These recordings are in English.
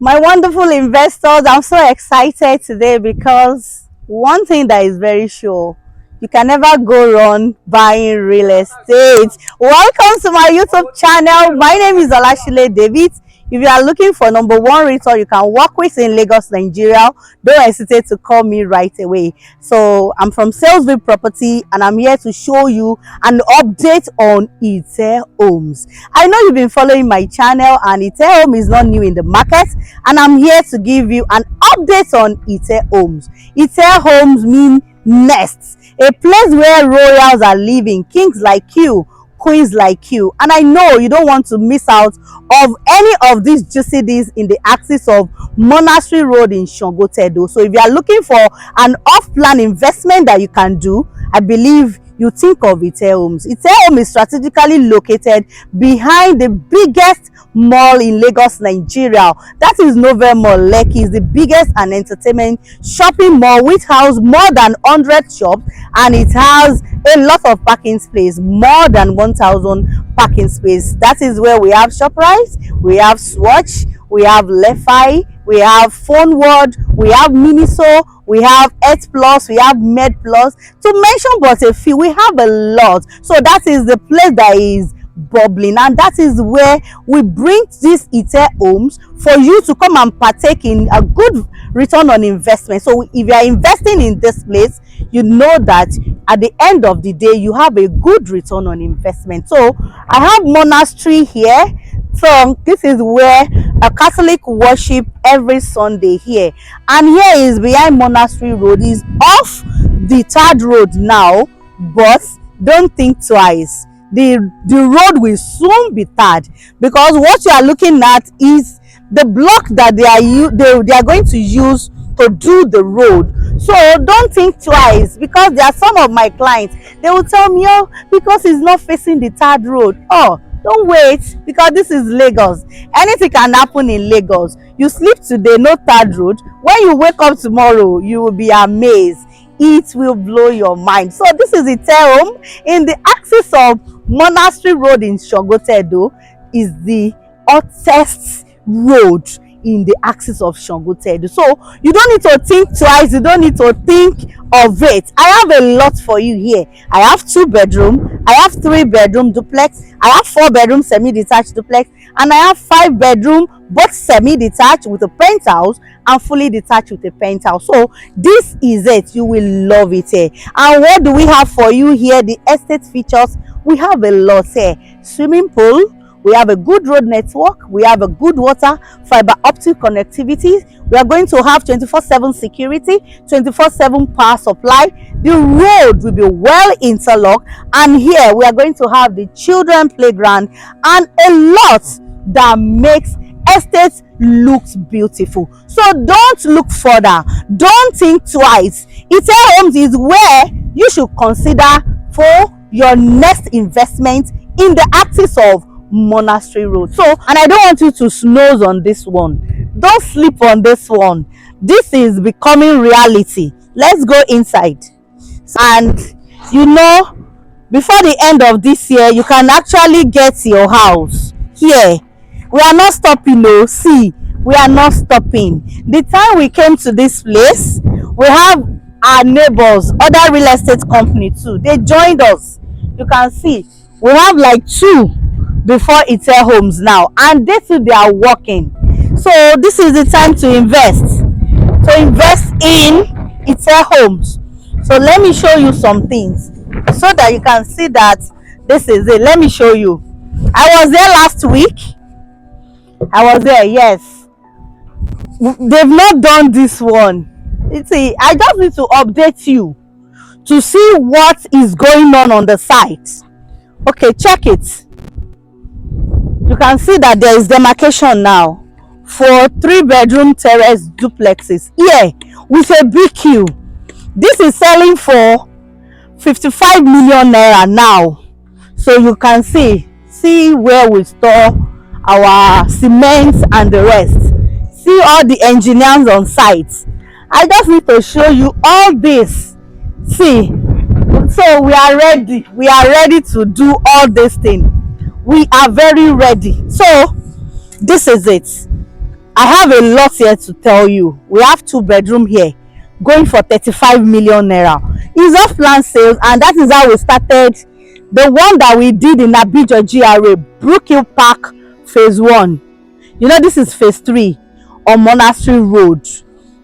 My wonderful investors, I'm so excited today because one thing that is very sure, you can never go wrong buying real estate. Welcome to my YouTube channel. My name is Olashile David. If you are looking for number one realtor you can work with in Lagos, Nigeria, don't hesitate to call me right away. So I'm from Salesville Property and I'm here to show you an update on Ite Homes. I know you've been following my channel and Ite Home is not new in the market, and I'm here to give you an update on Ite Homes. Ite Homes mean nests, a place where royals are living, kings like you, queens like you. And I know you don't want to miss out of any of these juicy deals in the axis of Monastery Road in Sangotedo. So if you are looking for an off-plan investment that you can do, I believe you think of Ite Homes. Ite Home is strategically located behind the biggest mall in Lagos, Nigeria. That is Novel Mall. Lekki is the biggest and entertainment shopping mall which house more than 100 shops, and it has a lot of parking space, more than 1,000 parking space. That is where we have ShopRite, we have Swatch, we have Lefi, we have Phone World, we have Miniso, we have Earth Plus, we have Med Plus, to mention but a few. We have a lot. So that is the place that is bubbling, and that is where we bring these Ite Homes for you to come and partake in a good return on investment. So if you are investing in this place, you know that at the end of the day you have a good return on investment. So I have Monastery here. So this is where a Catholic worship every Sunday here, and here is behind Monastery Road, is off the third road now, but don't think twice. The road will soon be third, because what you are looking at is the block that they are going to use to do the road. So don't think twice, because there are some of my clients, they will tell me, oh, because it's not facing the third road. Oh, don't wait, because this is Lagos. Anything can happen in Lagos. You sleep today, no third road. When you wake up tomorrow, you will be amazed. It will blow your mind. So this is Ite Home in the axis of Monastery Road in Sangotedo. Is the hottest road in the axis of Sangotedo. So you don't need to think twice, you don't need to think of it. I have a lot for you here. I have 2-bedroom, I have 3-bedroom duplex, I have 4-bedroom semi-detached duplex, and I have 5-bedroom both semi-detached with a penthouse and fully detached with a penthouse. So this is it. You will love it here. And what do we have for you here? The estate features, we have a lot here. Swimming pool, we have a good road network, we have a good water, fiber optic connectivity, we are going to have 24/7 security, 24/7 power supply. The road will be well interlocked, and here we are going to have the children playground and a lot that makes estate looks beautiful. So don't look further, don't think twice. Ite Homes is where you should consider for your next investment in the axis of Monastery Road. So, and I don't want you to snooze on this one. Don't sleep on this one. This is becoming reality. Let's go inside. And you know, before the end of this year, you can actually get your house here. We are not stopping, no. See, we are not stopping. The time we came to this place, we have our neighbors, other real estate company too. They joined us. You can see we have like 2 before Ite Homes now, and they too, they are working. So this is the time to invest in Ite Homes. So let me show you some things so that you can see that this is it. Let me show you. I was there last week. I was there, yes. They've not done this one. See, I just need to update you to see what is going on the site. Okay, check it. You can see that there is demarcation now for 3-bedroom terrace duplexes here with a big queue. This is selling for 55 million naira now. So you can see where we store our cement and the rest. See all the engineers on site. I just need to show you all this. See, so we are ready to do all this thing. We are very ready. So this is it. I have a lot here to tell you. We have 2-bedroom here going for 35 million naira. It's off plan sales, and that is how we started the one that we did in Ajah GRA, Brookhill Park phase 1. You know, this is phase 3 on Monastery Road,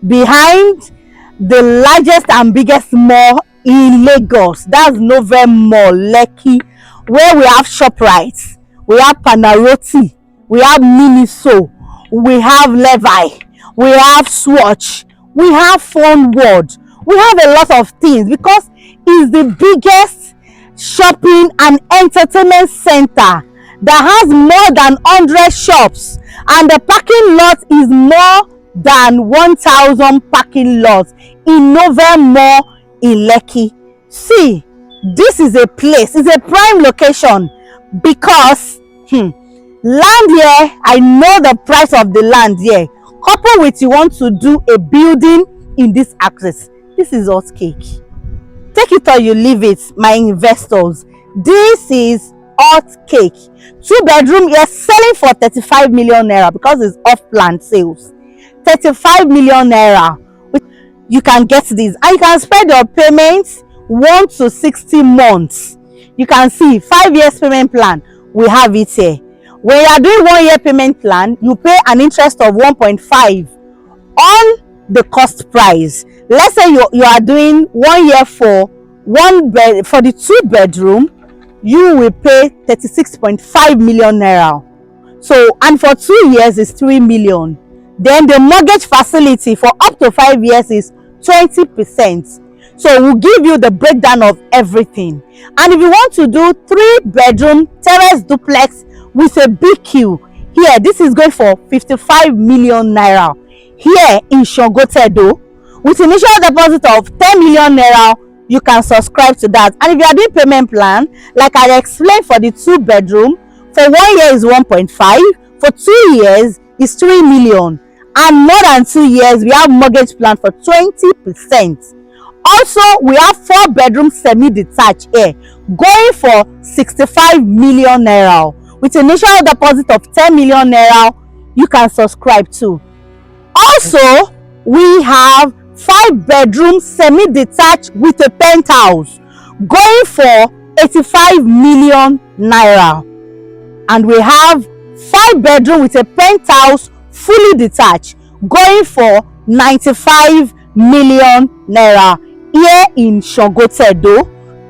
behind the largest and biggest mall in Lagos. That's Novem Mall, Lekki, where we have ShopRite, we have Panaroti, we have Miniso, we have Levi, we have Swatch, we have Phone World, we have a lot of things, because it's the biggest shopping and entertainment center that has more than 100 shops, and the parking lot is more than 1,000 parking lots in Novem Mall in Lekki. See, this is a place, it's a prime location, because land here, I know the price of the land here, coupled with you want to do a building in this access. This is hot cake. Take it or you leave it, my investors. This is hot cake. 2-bedroom here selling for 35 million naira because it's off plan sales. 35 million naira. You can get this, and you can spread your payments 1 to 60 months. You can see 5 years payment plan. We have it here. When you are doing 1 year payment plan, you pay an interest of 1.5 on the cost price. Let's say you are doing 1 year for the 2-bedroom, you will pay 36.5 million naira. So, and for 2 years is 3 million. Then the mortgage facility for up to 5 years is 20%. So we'll give you the breakdown of everything. And if you want to do 3-bedroom terrace duplex with a BQ, here this is going for 55 million naira. Here in Sangotedo, with initial deposit of 10 million naira, you can subscribe to that. And if you are doing payment plan, like I explained, for the 2-bedroom, for 1 year is 1.5, for 2 years is 3 million, and more than 2 years we have mortgage plan for 20%. Also, we have 4-bedroom semi-detached here going for 65 million naira. With initial deposit of 10 million naira, you can subscribe to. Also, we have 5-bedroom semi-detached with a penthouse going for 85 million naira. And we have 5-bedroom with a penthouse fully detached going for 95 million naira here in Sangotedo.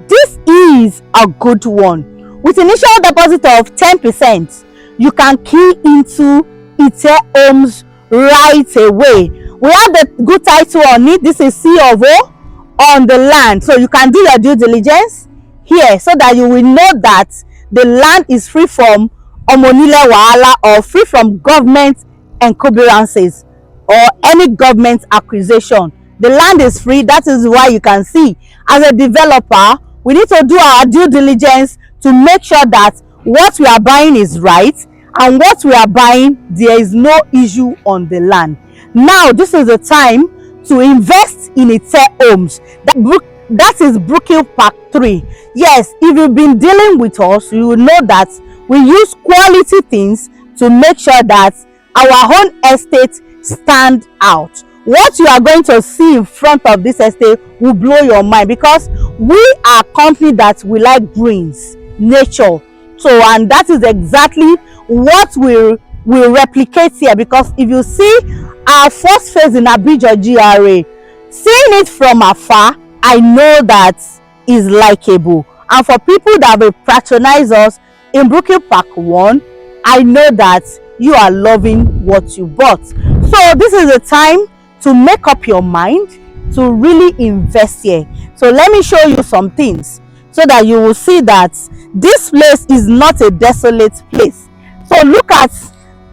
This is a good one. With initial deposit of 10%, you can key into Ite Homes right away. We have the good title on it. This is C of O on the land, so you can do your due diligence here so that you will know that the land is free from omonile wahala or free from government encumbrances or any government acquisition. The land is free. That is why you can see, as a developer, we need to do our due diligence to make sure that what we are buying is right, and what we are buying, there is no issue on the land. Now this is the time to invest in Ite Homes. That is Brookhill Park 3. Yes, if you've been dealing with us, you will know that we use quality things to make sure that our own estate stand out. What you are going to see in front of this estate will blow your mind, because we are a company that we like greens, nature. So, and that is exactly what we will replicate here, because if you see our first phase in Ajah GRA, seeing it from afar, I know that is likable. And for people that will patronize us in Brookhill Park 1, I know that you are loving what you bought. So this is the time to make up your mind to really invest here. So let me show you some things so that you will see that this place is not a desolate place. So look at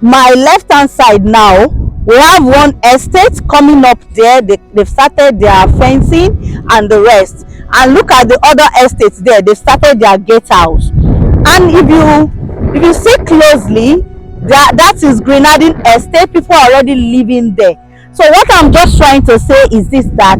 my left hand side now. We have one estate coming up there. They've started their fencing and the rest. And look at the other estates there. They've started their gatehouse. And if you see closely, that is Grenadine Estate. People are already living there. So what I'm just trying to say is this, that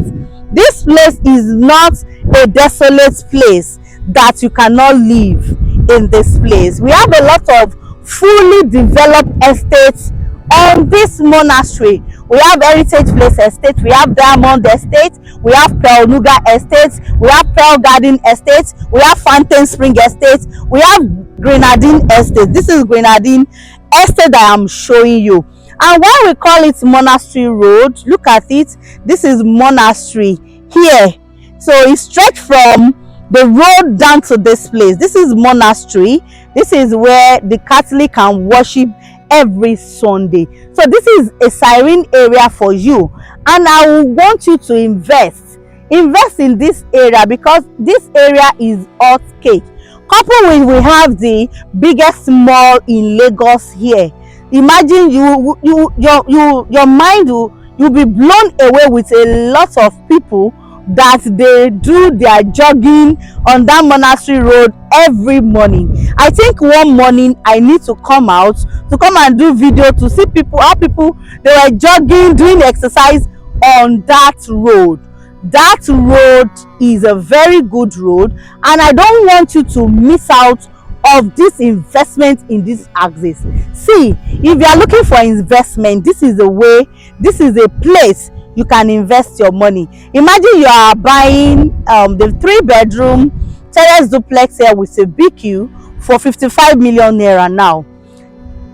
this place is not a desolate place that you cannot live in this place. We have a lot of fully developed estates on this monastery. We have Heritage Place Estate, we have Diamond Estate, we have Pearl Nuga Estate, we have Pearl Garden Estate, we have Fountain Spring Estate, we have Grenadine Estate. This is Grenadine Estate that I'm showing you. And why we call it Monastery Road, look at it. This is Monastery here. So it's straight from the road down to this place. This is Monastery. This is where the Catholic can worship every Sunday. So this is a serene area for you, and I want you to invest in this area, because this area is hot cake. Coupled with, we have the biggest mall in Lagos here. Imagine your mind you'll be blown away with a lot of people that they do their jogging on that Monastery Road every morning. I think one morning I need to come and do video to see how people they were jogging, doing exercise on that road. That road is a very good road, and I don't want you to miss out of this investment in this axis. See, if you are looking for investment, this is a place you can invest your money. Imagine you are buying the 3-bedroom terrace duplex here with a BQ for 55 million naira now.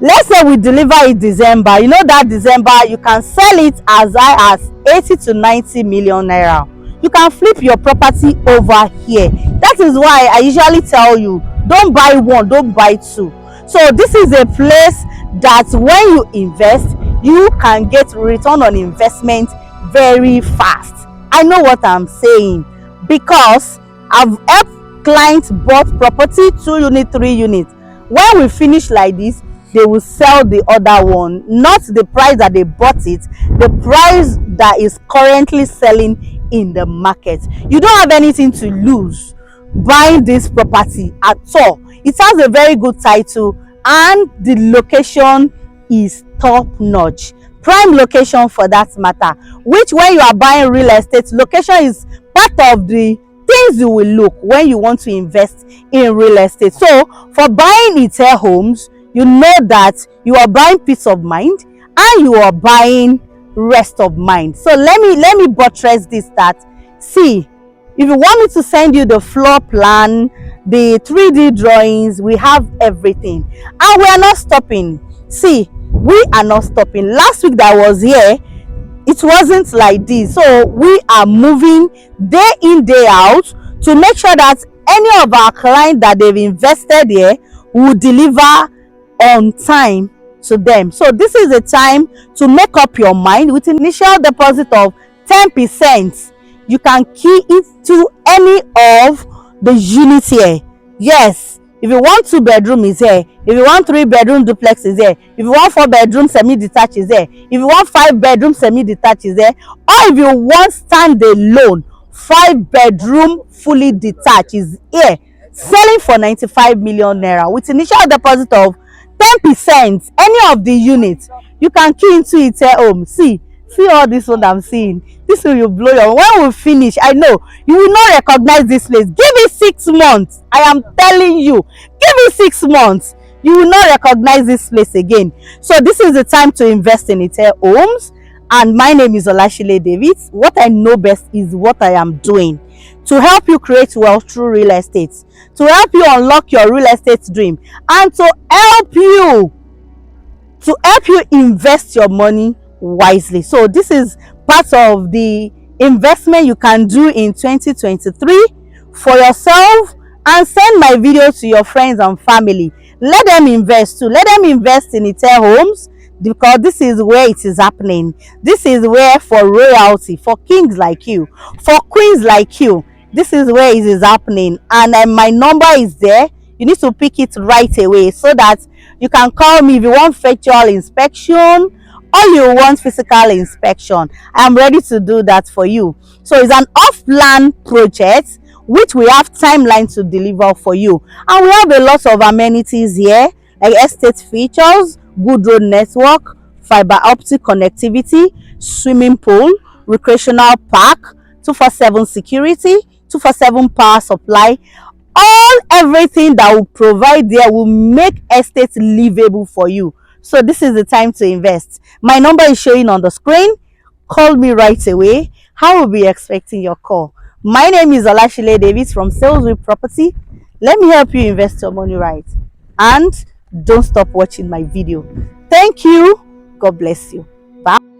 Let's say we deliver it December. You know that December you can sell it as high as 80 to 90 million naira. You can flip your property over here. That is why I usually tell you, don't buy one, don't buy two. So this is a place that when you invest, you can get return on investment very fast. I know what I'm saying, because I've helped clients bought property 2 unit, 3 units. When we finish like this, they will sell the other one, not the price that they bought it, the price that is currently selling in the market. You don't have anything to lose buying this property at all. It has a very good title, and the location is top notch, prime location for that matter, which when you are buying real estate, location is part of the things you will look when you want to invest in real estate. So for buying Ite homes, you know that you are buying peace of mind and you are buying rest of mind. So let me buttress this, that see, if you want me to send you the floor plan, the 3D drawings, we have everything, and we are not stopping. See, we are not stopping. Last week that I was here, it wasn't like this. So we are moving day in, day out to make sure that any of our clients that they've invested here will deliver on time to them. So this is the time to make up your mind. With initial deposit of 10%, you can key into any of the units here. Yes, if you want 2-bedroom is here, if you want 3-bedroom duplex is here, if you want 4-bedroom semi-detached is here, if you want 5-bedroom semi-detached is there, or if you want stand-alone 5-bedroom fully detached is here, selling for 95 million naira with initial deposit of 10%. Any of the units you can key into it home. See all this one I'm seeing. This will blow your. When we finish, I know you will not recognize this place. Give it 6 months. I am telling you, give it 6 months. You will not recognize this place again. So this is the time to invest in Ite homes. And my name is Olashile David. What I know best is what I am doing to help you create wealth through real estate, to help you unlock your real estate dream, and to help you invest your money wisely. So this is part of the investment you can do in 2023 for yourself, and send my video to your friends and family. Let them invest too. Let them invest in Ite homes, because this is where it is happening. This is where, for royalty, for kings like you, for queens like you, this is where it is happening. And my number is there. You need to pick it right away so that you can call me if you want factual inspection or you want physical inspection. I am ready to do that for you. So it's an off-plan project which we have timeline to deliver for you, and we have a lot of amenities here, like estate features, good road network, fiber optic connectivity, swimming pool, recreational park, 247 security, 247 power supply. Everything that will provide there will make estate livable for you. So this is the time to invest. My number is showing on the screen. Call me right away. I will be expecting your call. My name is Olashile Davis from Salesville Property. Let me help you invest your money right. And don't stop watching my video. Thank you. God bless you. Bye.